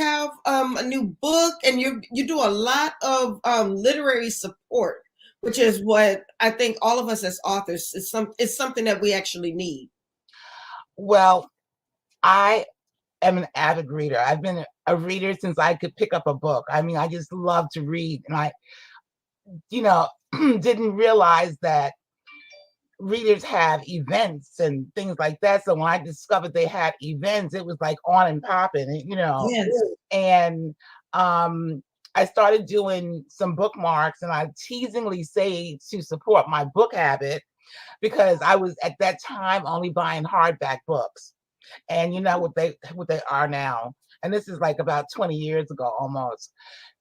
have a new book, and you do a lot of literary support, which is what I think all of us as authors it's something that we actually need. Well, I am an avid reader. I've been a reader since I could pick up a book. I mean, I just love to read, and I, you know, didn't realize that readers have events and things like that. So when I discovered they had events, it was like on and popping, Yes. and I started doing some bookmarks, and I teasingly say to support my book habit because I was at that time only buying hardback books, and you know what they are now, and this is like about 20 years ago almost.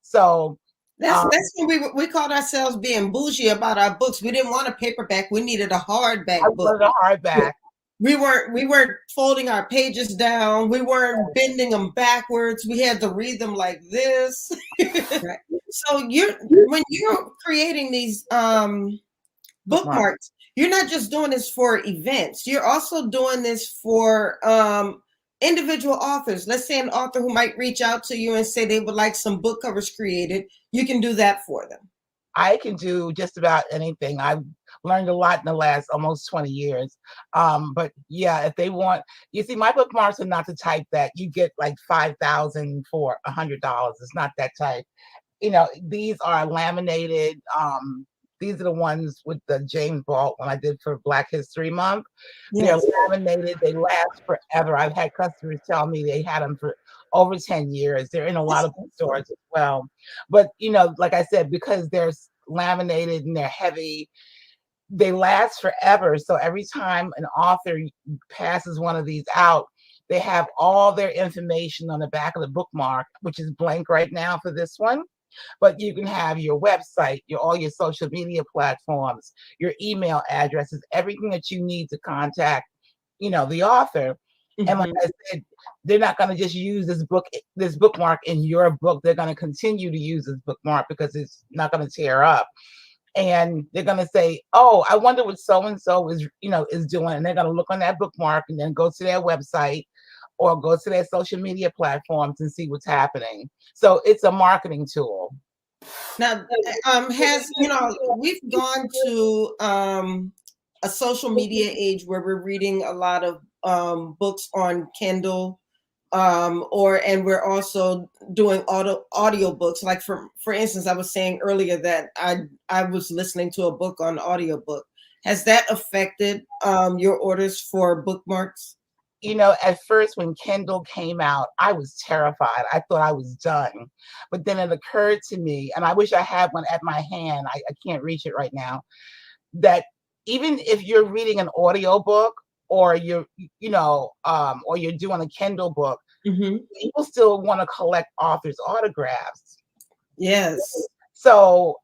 So That's when we called ourselves being bougie about our books. We didn't want a paperback. We needed a I hardback book. wanted a hardback. We weren't folding our pages down. We weren't bending them backwards. We had to read them like this. Right. So when you're creating these bookmarks, you're not just doing this for events. You're also doing this for individual authors. Let's say an author who might reach out to you and say they would like some book covers created. You can do that for them. I can do just about anything. I've learned a lot in the last almost 20 years. But yeah, if they want, you see, my bookmarks are not the type that you get like 5,000 for $100. It's not that type. These are laminated. These are the ones with the James Baldwin one I did for Black History Month. Yes. They're laminated. They last forever. I've had customers tell me they had them for over 10 years. They're in a lot of bookstores as well. But, like I said, because they're laminated and they're heavy, they last forever. So every time an author passes one of these out, they have all their information on the back of the bookmark, which is blank right now for this one. But you can have your website, all your social media platforms, your email addresses, everything that you need to contact, the author. Mm-hmm. And like I said, they're not going to just use this bookmark in your book. They're going to continue to use this bookmark because it's not going to tear up. And they're going to say, oh, I wonder what so-and-so is doing. And they're going to look on that bookmark and then go to their website or go to their social media platforms and see what's happening. So it's a marketing tool. Now, we've gone to a social media age where we're reading a lot of books on Kindle, and we're also doing audio books. Like for instance, I was saying earlier that I was listening to a book on audiobook. Has that affected your orders for bookmarks? At first when Kindle came out, I was terrified. I thought I was done. But then it occurred to me, and I wish I had one at my hand. I can't reach it right now, that even if you're reading an audio book or you're doing a Kindle book, mm-hmm. people still want to collect authors' autographs. Yes. So,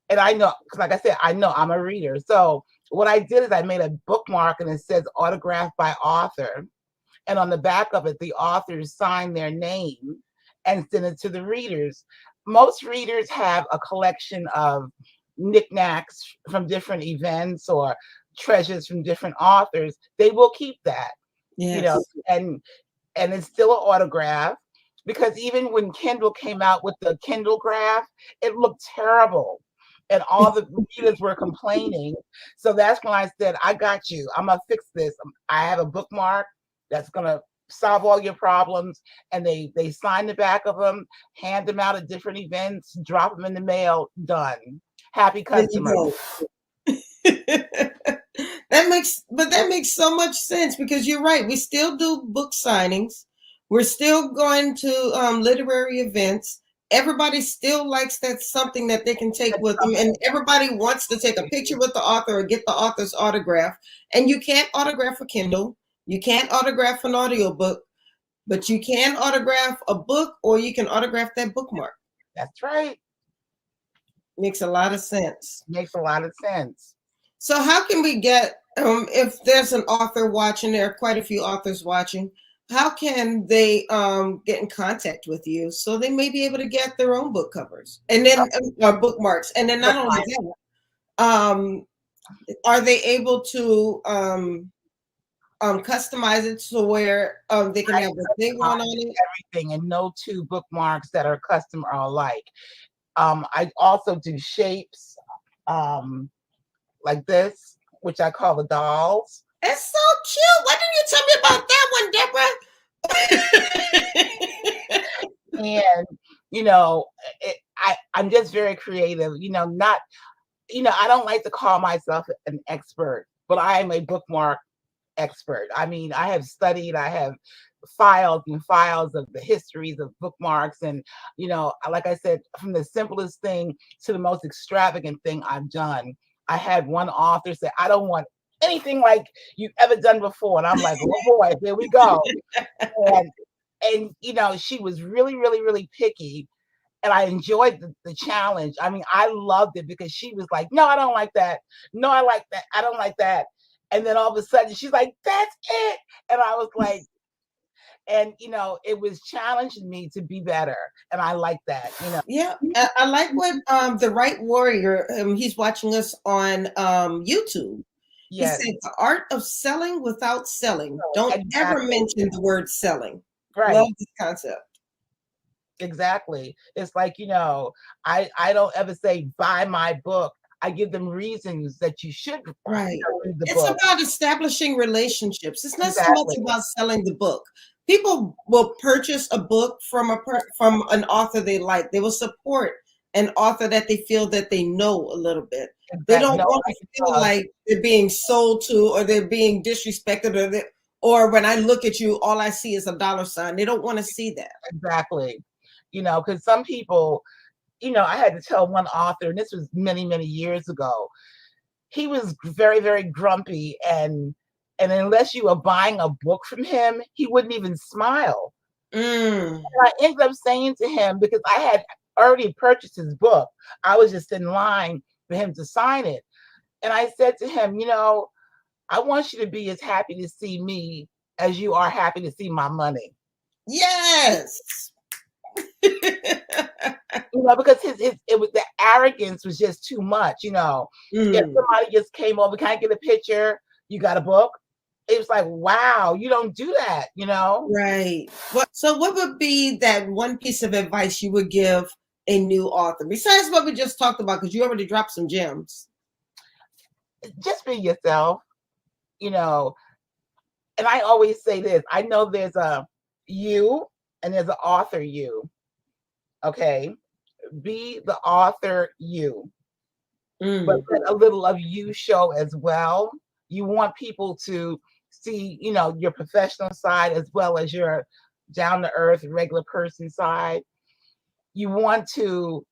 and I know, because like I said, I know I'm a reader. So what I did is I made a bookmark and it says autographed by author. And on the back of it, the authors sign their name and send it to the readers. Most readers have a collection of knickknacks from different events or treasures from different authors. They will keep that, yes. And it's still an autograph, because even when Kindle came out with the Kindle graph, it looked terrible. And all the readers were complaining. So that's when I said, I got you. I'm going to fix this. I have a bookmark that's going to solve all your problems. And they sign the back of them, hand them out at different events, drop them in the mail, done. Happy customer. That makes so much sense, because you're right. We still do book signings. We're still going to literary events. Everybody still likes that something that they can take with them, and everybody wants to take a picture with the author or get the author's autograph. And you can't autograph a Kindle. You can't autograph an audiobook, but you can autograph a book, or you can autograph that bookmark. That's right. Makes a lot of sense. Makes a lot of sense. So how can we get, if there's an author watching, there are quite a few authors watching, how can they get in contact with you so they may be able to get their own book covers and then bookmarks? And then not only that, are they able to customize it to where they can have what they want on it. Everything, and no two bookmarks that are custom are alike. I also do shapes, um, like this, which I call the dolls. It's so cute. Why didn't you tell me about that one, Deborah? And I'm just very creative. Not I don't like to call myself an expert, but I am a bookmark expert. I mean, I have studied, I have files and files of the histories of bookmarks. And, like I said, from the simplest thing to the most extravagant thing I've done. I had one author say, I don't want anything like you've ever done before. And I'm like, oh boy, here we go. And she was really, really, really picky. And I enjoyed the challenge. I mean, I loved it because she was like, no, I don't like that. No, I like that. I don't like that. And then all of a sudden she's like, that's it. And I was like, it was challenging me to be better. And I like that. Yeah, I like what the Right Warrior, he's watching us on YouTube. He Yes. said the art of selling without selling. Oh, Don't ever exactly. mention the word selling. Right. Love this concept. Exactly. It's like, I don't ever say buy my book. I give them reasons that you should Right. read the It's book. about establishing relationships. It's not so Exactly. much about selling the book. People will purchase a book from an author they like. They will support an author that they feel that they know a little bit. They don't want to feel like they're being sold to, or they're being disrespected, or when I look at you, all I see is a dollar sign. They don't want to see that. Exactly. Because some people, I had to tell one author, and this was many, many years ago, he was very, very grumpy, and unless you were buying a book from him, he wouldn't even smile. And I ended up saying to him, because I had already purchased his book, I was just in line for him to sign it. And I said to him, I want you to be as happy to see me as you are happy to see my money. Yes. Because it was, the arrogance was just too much. If somebody just came over, can I get a picture? You got a book? It was like, wow, you don't do that, Right. So what would be that one piece of advice you would give a new author, besides what we just talked about, because you already dropped some gems? Just be yourself, and I always say this, I know there's a you and there's an author you. Okay. Be the author you. But let a little of you show as well. You want people to see, your professional side as well as your down to earth, regular person side. You want to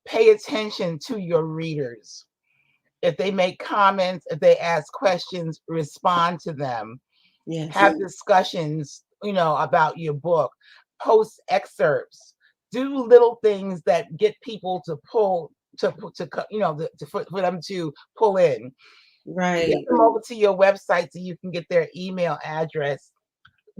pay attention to your readers. If they make comments, if they ask questions, respond to them. Yes. Have discussions, about your book, post excerpts, do little things that get people to pull for them to pull in. Right. Get them over to your website so you can get their email address.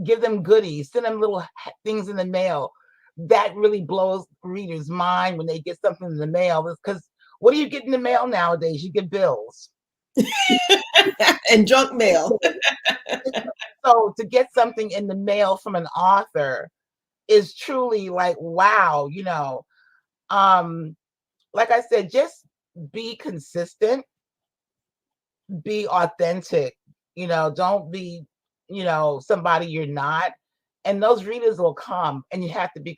Give them goodies. Send them little things in the mail. That really blows readers' mind when they get something in the mail. Because what do you get in the mail nowadays? You get bills. And junk mail. So to get something in the mail from an author is truly like, wow, like I said, just be consistent, be authentic, don't be, somebody you're not. And those readers will come, and you have to be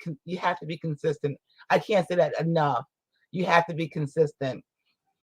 consistent. I can't say that enough. You have to be consistent.